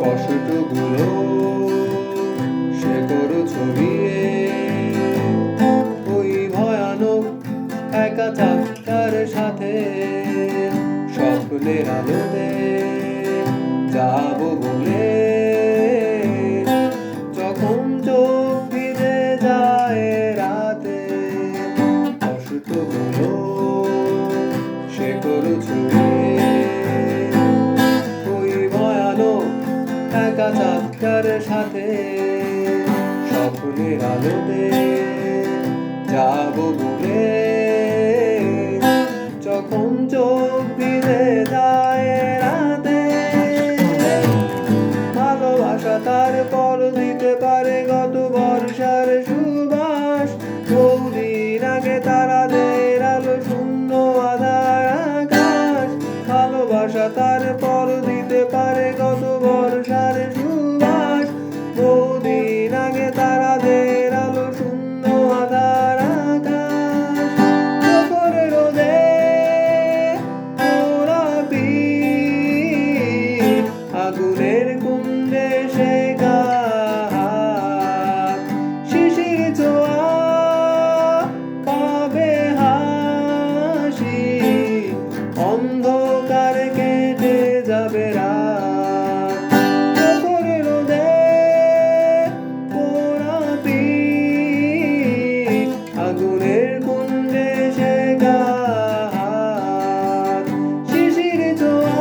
কষ্টগুলো সে করো ছড়িয়ে ওই ভয়ানক একা চাকার সাথে স্বপ্নের আলোতে যাবো বলে যখন চোখ ভিজে যায় রাতে কষ্টগুলো সে করো ছড়িয়ে ওই ভয়ানক একা চাকার সাথে স্বপ্নের আলোতে যাবো বলে যখন চোখ ভিজে যায় রাতে ভালোবাসা তার পর দিতে পারে গত বর্ষার সুবাস বহুদিন আগে তারাদের আলো শূন্য আধার আকাশ ভালোবাসা তার পর দিতে পারে গত বর্ষার সুবাস বহুদিন আগে তারাদের আলো শূন্য আধার আকাশ চোখের রোদে ওরা পিঠ আগুনের কুণ্ডে সে গাছ শিশির ছোঁয়া পাবে হাসি অন্ধকার কেটে যাবে রাত চোখের রোদে পোড়া পিঠ আগুনের কুণ্ডে সে গাছ শিশির ছোঁয়া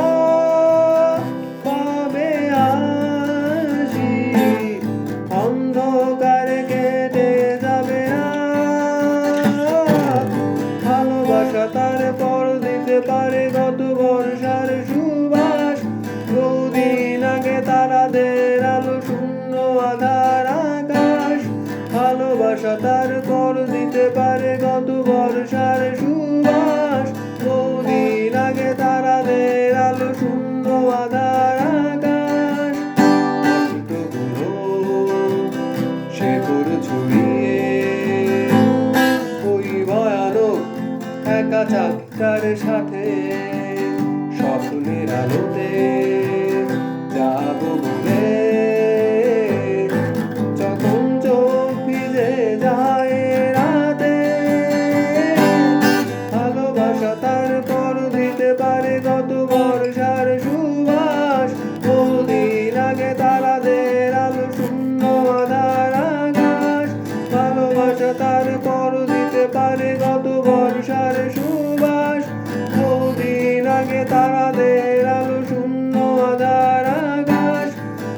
পাবে হাসি অন্ধকার কেটে যাবে রাত ভালোবাসা তার পর দিতে পারে গত বর্ষার সুবাস বহুদিন আগে তারাদের আলো শূন্য আধার আকাশ ভালোবাসা তার পর দিতে পারে গত বর্ষার সুবাস বহুদিন আগে তারাদের আলো শূন্য আধার আকাশ কষ্টগুলো সে করে ছড়িয়ে ওই ভয়ানক একা চাকার সাথে স্বপ্নের আলোতে যাবো বলে যখন চোখ ভিজে যায় রাতে ভালোবাসা তার পর দিতে পারে গত বর্ষার সুবাস বহুদিন আগে তারাদের আলো শূন্য আধার আকাশ ভালোবাসা তার পর দিতে পারে গত বর্ষার সুবাস বহুদিন আগে তারাদের আলো শূন্য আধার আকাশ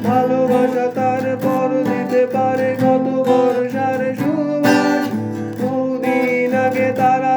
ভালোবাসা তার পর দিতে পারে গত বর্ষার সুবাস বহুদিন আগে তারা